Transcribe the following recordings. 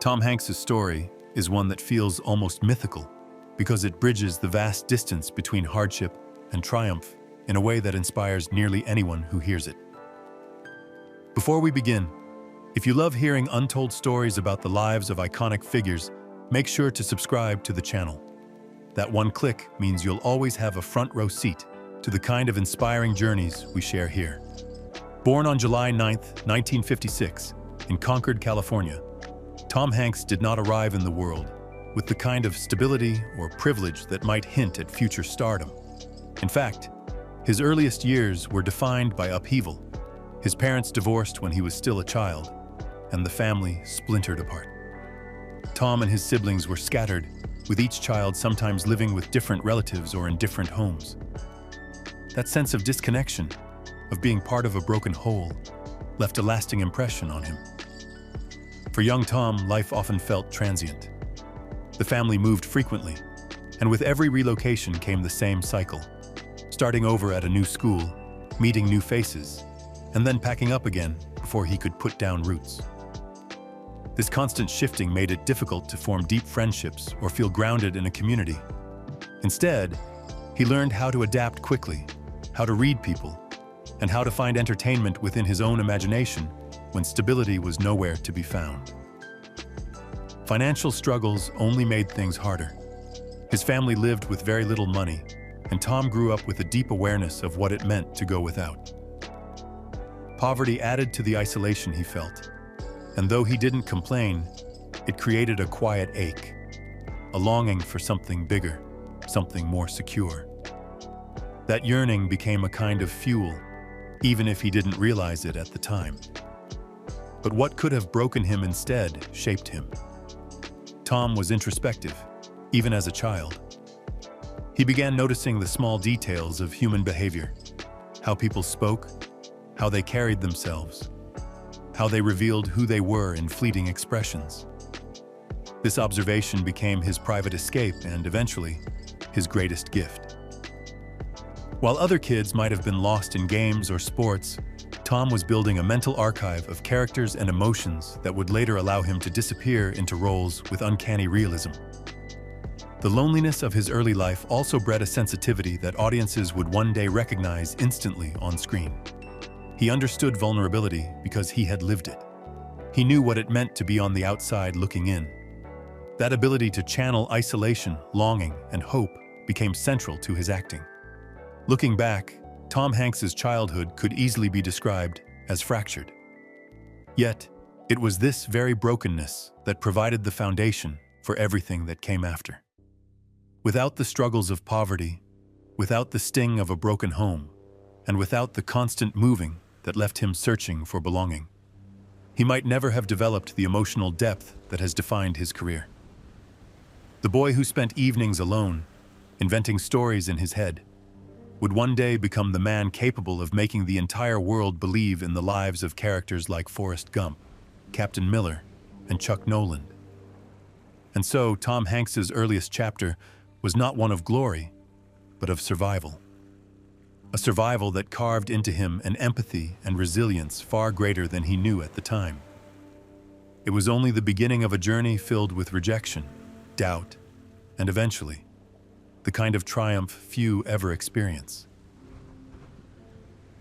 Tom Hanks's story is one that feels almost mythical because it bridges the vast distance between hardship and triumph in a way that inspires nearly anyone who hears it. Before we begin, if you love hearing untold stories about the lives of iconic figures, make sure to subscribe to the channel. That one click means you'll always have a front row seat to the kind of inspiring journeys we share here. Born on July 9, 1956, in Concord, California, Tom Hanks did not arrive in the world with the kind of stability or privilege that might hint at future stardom. In fact, his earliest years were defined by upheaval. His parents divorced when he was still a child, and the family splintered apart. Tom and his siblings were scattered, with each child sometimes living with different relatives or in different homes. That sense of disconnection, of being part of a broken whole, left a lasting impression on him. For young Tom, life often felt transient. The family moved frequently, and with every relocation came the same cycle: starting over at a new school, meeting new faces, and then packing up again before he could put down roots. This constant shifting made it difficult to form deep friendships or feel grounded in a community. Instead, he learned how to adapt quickly, how to read people, and how to find entertainment within his own imagination when stability was nowhere to be found. Financial struggles only made things harder. His family lived with very little money, and Tom grew up with a deep awareness of what it meant to go without. Poverty added to the isolation he felt, and though he didn't complain, it created a quiet ache, a longing for something bigger, something more secure. That yearning became a kind of fuel, even if he didn't realize it at the time. But what could have broken him instead shaped him. Tom was introspective, even as a child. He began noticing the small details of human behavior, how people spoke, how they carried themselves, how they revealed who they were in fleeting expressions. This observation became his private escape and, eventually, his greatest gift. While other kids might have been lost in games or sports, Tom was building a mental archive of characters and emotions that would later allow him to disappear into roles with uncanny realism. The loneliness of his early life also bred a sensitivity that audiences would one day recognize instantly on screen. He understood vulnerability because he had lived it. He knew what it meant to be on the outside looking in. That ability to channel isolation, longing, and hope became central to his acting. Looking back, Tom Hanks's childhood could easily be described as fractured. Yet, it was this very brokenness that provided the foundation for everything that came after. Without the struggles of poverty, without the sting of a broken home, and without the constant moving that left him searching for belonging, he might never have developed the emotional depth that has defined his career. The boy who spent evenings alone, inventing stories in his head, would one day become the man capable of making the entire world believe in the lives of characters like Forrest Gump, Captain Miller, and Chuck Noland. And so, Tom Hanks's earliest chapter was not one of glory, but of survival. A survival that carved into him an empathy and resilience far greater than he knew at the time. It was only the beginning of a journey filled with rejection, doubt, and eventually, the kind of triumph few ever experience.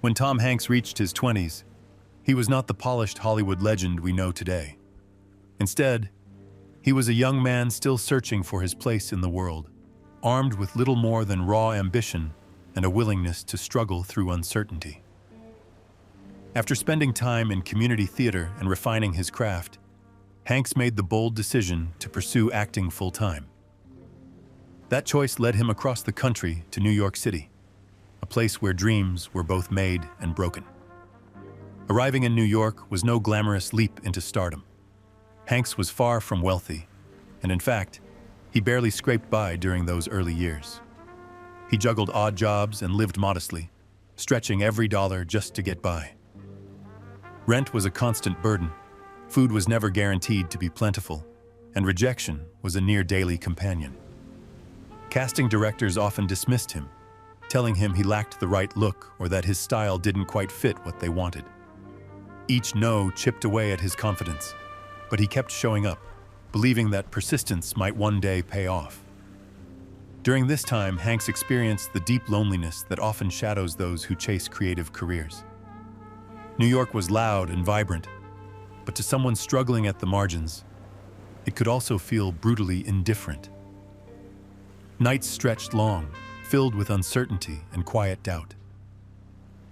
When Tom Hanks reached his 20s, he was not the polished Hollywood legend we know today. Instead, he was a young man still searching for his place in the world, armed with little more than raw ambition and a willingness to struggle through uncertainty. After spending time in community theater and refining his craft, Hanks made the bold decision to pursue acting full-time. That choice led him across the country to New York City, a place where dreams were both made and broken. Arriving in New York was no glamorous leap into stardom. Hanks was far from wealthy, and in fact, he barely scraped by during those early years. He juggled odd jobs and lived modestly, stretching every dollar just to get by. Rent was a constant burden, food was never guaranteed to be plentiful, and rejection was a near-daily companion. Casting directors often dismissed him, telling him he lacked the right look or that his style didn't quite fit what they wanted. Each no chipped away at his confidence, but he kept showing up, believing that persistence might one day pay off. During this time, Hanks experienced the deep loneliness that often shadows those who chase creative careers. New York was loud and vibrant, but to someone struggling at the margins, it could also feel brutally indifferent. Nights stretched long, filled with uncertainty and quiet doubt.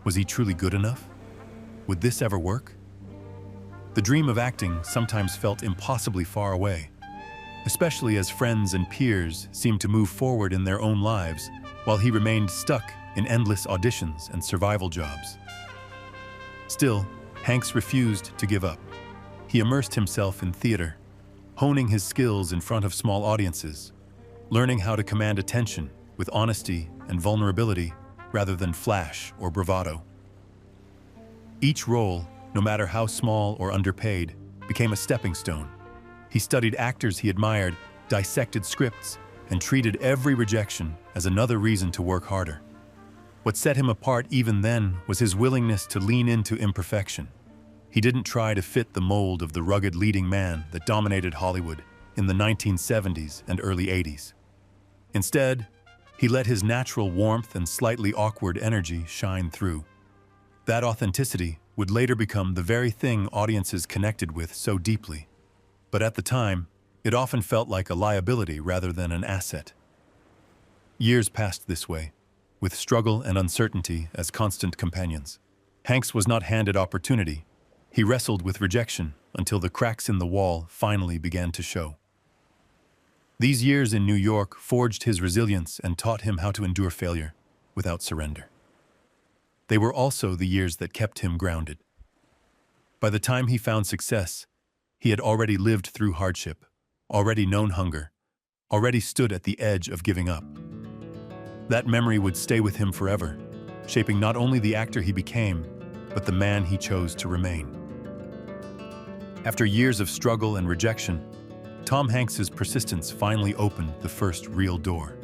Was he truly good enough? Would this ever work? The dream of acting sometimes felt impossibly far away, especially as friends and peers seemed to move forward in their own lives while he remained stuck in endless auditions and survival jobs. Still, Hanks refused to give up. He immersed himself in theater, honing his skills in front of small audiences, learning how to command attention with honesty and vulnerability rather than flash or bravado. Each role, no matter how small or underpaid, became a stepping stone. He studied actors he admired, dissected scripts, and treated every rejection as another reason to work harder. What set him apart even then was his willingness to lean into imperfection. He didn't try to fit the mold of the rugged leading man that dominated Hollywood in the 1970s and early 80s. Instead, he let his natural warmth and slightly awkward energy shine through. That authenticity would later become the very thing audiences connected with so deeply. But at the time, it often felt like a liability rather than an asset. Years passed this way, with struggle and uncertainty as constant companions. Hanks was not handed opportunity. He wrestled with rejection until the cracks in the wall finally began to show. These years in New York forged his resilience and taught him how to endure failure without surrender. They were also the years that kept him grounded. By the time he found success, he had already lived through hardship, already known hunger, already stood at the edge of giving up. That memory would stay with him forever, shaping not only the actor he became, but the man he chose to remain. After years of struggle and rejection, Tom Hanks's persistence finally opened the first real door.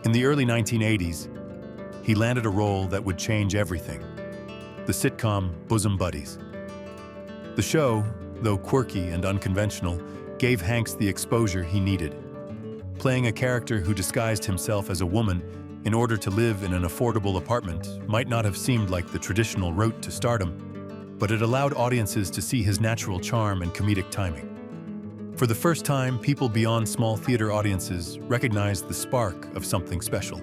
In the early 1980s, he landed a role that would change everything: the sitcom Bosom Buddies. The show, though quirky and unconventional, gave Hanks the exposure he needed. Playing a character who disguised himself as a woman in order to live in an affordable apartment might not have seemed like the traditional route to stardom, but it allowed audiences to see his natural charm and comedic timing. For the first time, people beyond small theater audiences recognized the spark of something special.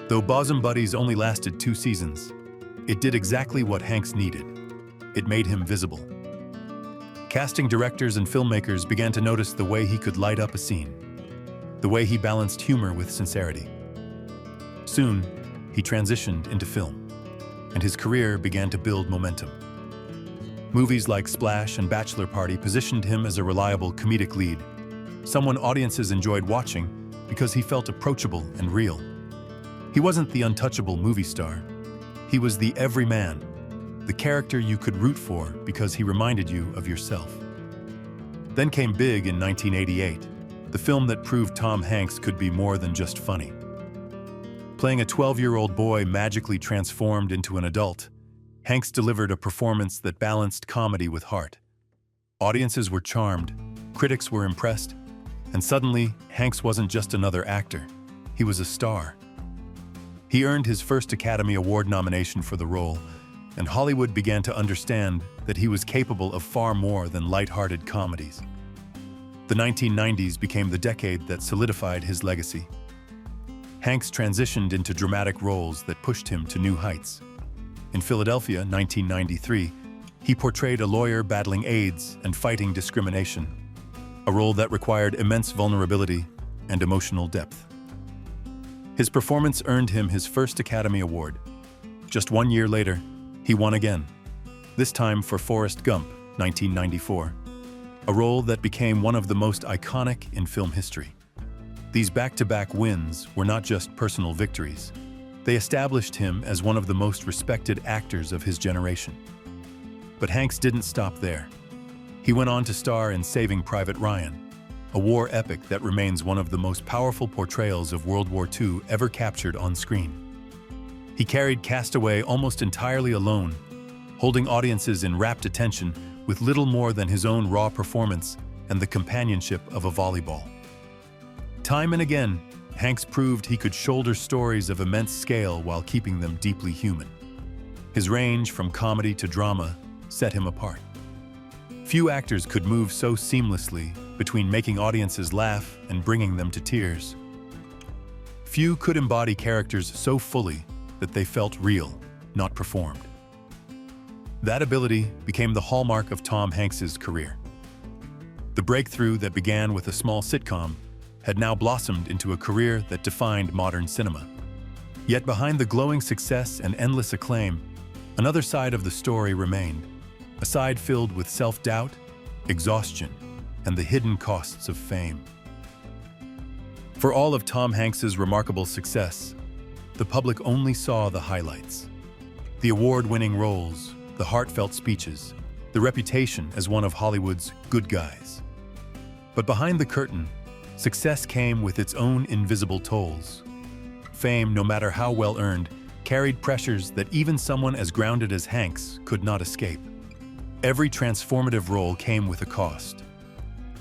Though Bosom Buddies only lasted 2 seasons, it did exactly what Hanks needed. It made him visible. Casting directors and filmmakers began to notice the way he could light up a scene, the way he balanced humor with sincerity. Soon, he transitioned into film, and his career began to build momentum. Movies like Splash and Bachelor Party positioned him as a reliable comedic lead, someone audiences enjoyed watching because he felt approachable and real. He wasn't the untouchable movie star. He was the everyman, the character you could root for because he reminded you of yourself. Then came Big in 1988, the film that proved Tom Hanks could be more than just funny. Playing a 12-year-old boy magically transformed into an adult, Hanks delivered a performance that balanced comedy with heart. Audiences were charmed, critics were impressed, and suddenly, Hanks wasn't just another actor. He was a star. He earned his first Academy Award nomination for the role, and Hollywood began to understand that he was capable of far more than lighthearted comedies. The 1990s became the decade that solidified his legacy. Hanks transitioned into dramatic roles that pushed him to new heights. In Philadelphia, 1993, he portrayed a lawyer battling AIDS and fighting discrimination, a role that required immense vulnerability and emotional depth. His performance earned him his first Academy Award. Just 1 year later, he won again, this time for Forrest Gump, 1994, a role that became one of the most iconic in film history. These back-to-back wins were not just personal victories. They established him as one of the most respected actors of his generation. But Hanks didn't stop there. He went on to star in Saving Private Ryan, a war epic that remains one of the most powerful portrayals of World War II ever captured on screen. He carried Castaway almost entirely alone, holding audiences in rapt attention with little more than his own raw performance and the companionship of a volleyball. Time and again, Hanks proved he could shoulder stories of immense scale while keeping them deeply human. His range from comedy to drama set him apart. Few actors could move so seamlessly between making audiences laugh and bringing them to tears. Few could embody characters so fully that they felt real, not performed. That ability became the hallmark of Tom Hanks's career. The breakthrough that began with a small sitcom had now blossomed into a career that defined modern cinema. Yet behind the glowing success and endless acclaim, another side of the story remained, a side filled with self-doubt, exhaustion, and the hidden costs of fame. For all of Tom Hanks's remarkable success, the public only saw the highlights. The award-winning roles, the heartfelt speeches, the reputation as one of Hollywood's good guys. But behind the curtain, success came with its own invisible tolls. Fame, no matter how well earned, carried pressures that even someone as grounded as Hanks could not escape. Every transformative role came with a cost.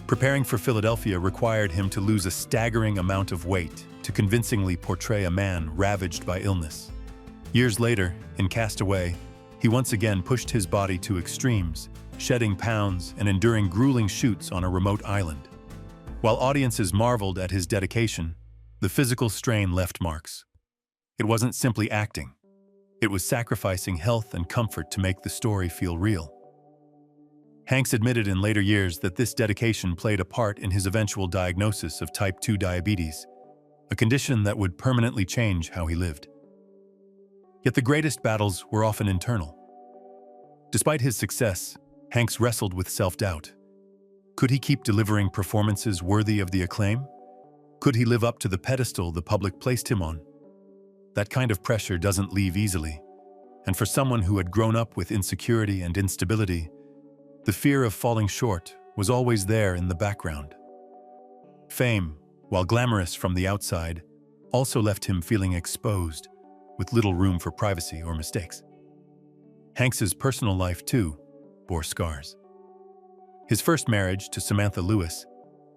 Preparing for Philadelphia required him to lose a staggering amount of weight to convincingly portray a man ravaged by illness. Years later, in Castaway, he once again pushed his body to extremes, shedding pounds and enduring grueling shoots on a remote island. While audiences marveled at his dedication, the physical strain left marks. It wasn't simply acting. It was sacrificing health and comfort to make the story feel real. Hanks admitted in later years that this dedication played a part in his eventual diagnosis of type 2 diabetes, a condition that would permanently change how he lived. Yet the greatest battles were often internal. Despite his success, Hanks wrestled with self-doubt. Could he keep delivering performances worthy of the acclaim? Could he live up to the pedestal the public placed him on? That kind of pressure doesn't leave easily, and for someone who had grown up with insecurity and instability, the fear of falling short was always there in the background. Fame, while glamorous from the outside, also left him feeling exposed, with little room for privacy or mistakes. Hanks's personal life, too, bore scars. His first marriage to Samantha Lewis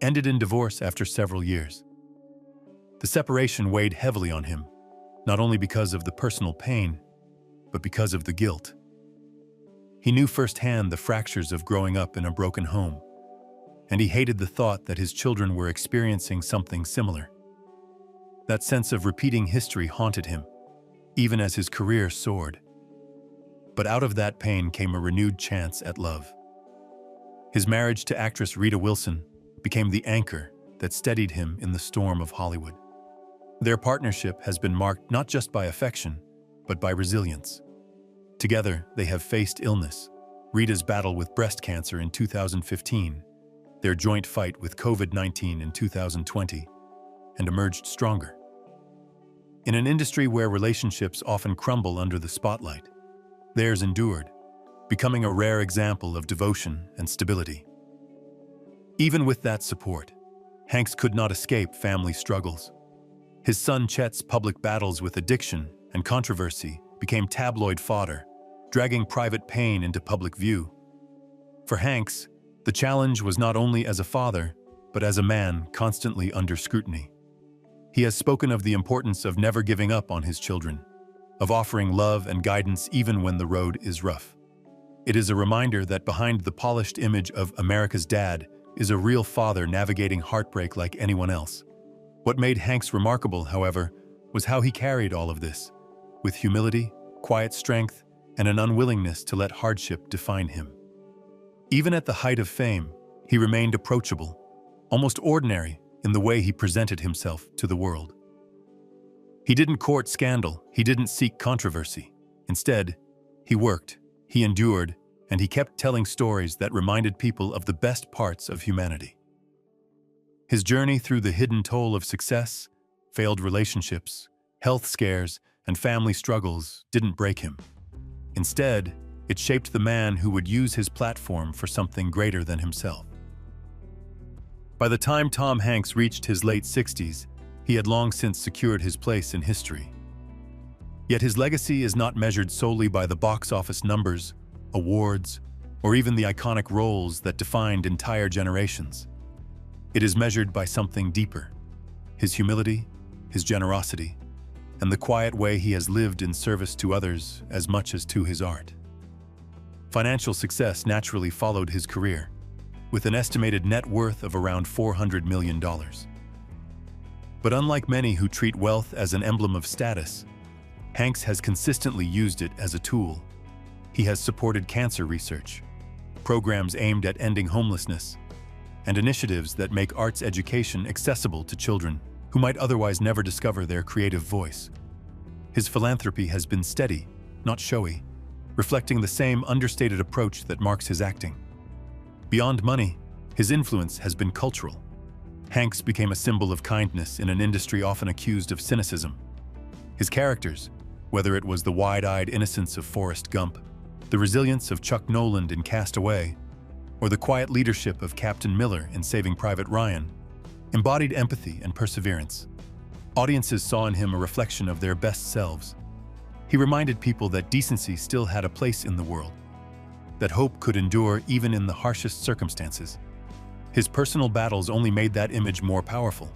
ended in divorce after several years. The separation weighed heavily on him, not only because of the personal pain, but because of the guilt. He knew firsthand the fractures of growing up in a broken home, and he hated the thought that his children were experiencing something similar. That sense of repeating history haunted him, even as his career soared. But out of that pain came a renewed chance at love. His marriage to actress Rita Wilson became the anchor that steadied him in the storm of Hollywood. Their partnership has been marked not just by affection, but by resilience. Together, they have faced illness, Rita's battle with breast cancer in 2015, their joint fight with COVID-19 in 2020, and emerged stronger. In an industry where relationships often crumble under the spotlight, theirs endured, becoming a rare example of devotion and stability. Even with that support, Hanks could not escape family struggles. His son Chet's public battles with addiction and controversy became tabloid fodder, dragging private pain into public view. For Hanks, the challenge was not only as a father, but as a man constantly under scrutiny. He has spoken of the importance of never giving up on his children, of offering love and guidance even when the road is rough. It is a reminder that behind the polished image of America's dad is a real father navigating heartbreak like anyone else. What made Hanks remarkable, however, was how he carried all of this, with humility, quiet strength, and an unwillingness to let hardship define him. Even at the height of fame, he remained approachable, almost ordinary in the way he presented himself to the world. He didn't court scandal, he didn't seek controversy. Instead, he worked, he endured, and he kept telling stories that reminded people of the best parts of humanity. His journey through the hidden toll of success, failed relationships, health scares, and family struggles didn't break him. Instead, it shaped the man who would use his platform for something greater than himself. By the time Tom Hanks reached his late 60s, he had long since secured his place in history. Yet his legacy is not measured solely by the box office numbers, awards, or even the iconic roles that defined entire generations. It is measured by something deeper: his humility, his generosity, and the quiet way he has lived in service to others as much as to his art. Financial success naturally followed his career, with an estimated net worth of around $400 million. But unlike many who treat wealth as an emblem of status, Hanks has consistently used it as a tool. He has supported cancer research, programs aimed at ending homelessness, and initiatives that make arts education accessible to children who might otherwise never discover their creative voice. His philanthropy has been steady, not showy, reflecting the same understated approach that marks his acting. Beyond money, his influence has been cultural. Hanks became a symbol of kindness in an industry often accused of cynicism. His characters, whether it was the wide-eyed innocence of Forrest Gump, the resilience of Chuck Noland in Cast Away, or the quiet leadership of Captain Miller in Saving Private Ryan, embodied empathy and perseverance. Audiences saw in him a reflection of their best selves. He reminded people that decency still had a place in the world, that hope could endure even in the harshest circumstances. His personal battles only made that image more powerful.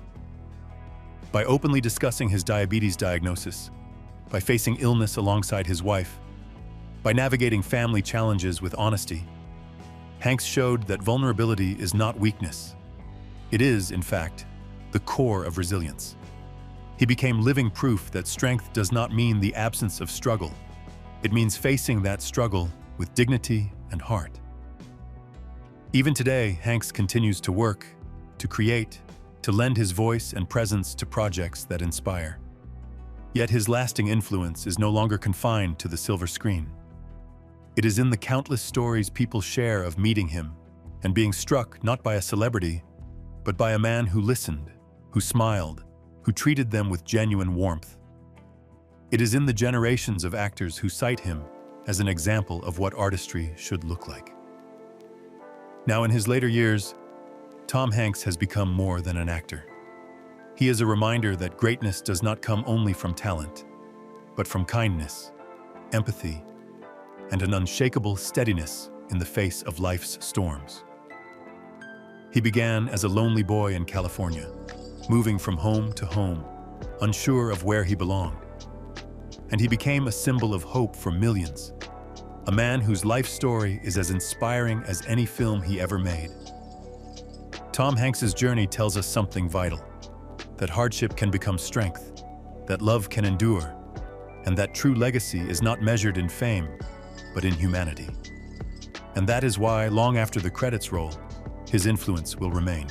By openly discussing his diabetes diagnosis, by facing illness alongside his wife, by navigating family challenges with honesty, Hanks showed that vulnerability is not weakness. It is, in fact, the core of resilience. He became living proof that strength does not mean the absence of struggle. It means facing that struggle with dignity and heart. Even today, Hanks continues to work, to create, to lend his voice and presence to projects that inspire. Yet his lasting influence is no longer confined to the silver screen. It is in the countless stories people share of meeting him and being struck not by a celebrity, but by a man who listened, who smiled, who treated them with genuine warmth. It is in the generations of actors who cite him as an example of what artistry should look like. Now, in his later years, Tom Hanks has become more than an actor. He is a reminder that greatness does not come only from talent, but from kindness, empathy, and an unshakable steadiness in the face of life's storms. He began as a lonely boy in California, moving from home to home, unsure of where he belonged. And he became a symbol of hope for millions, a man whose life story is as inspiring as any film he ever made. Tom Hanks's journey tells us something vital: that hardship can become strength, that love can endure, and that true legacy is not measured in fame, but in humanity. And that is why, long after the credits roll, his influence will remain.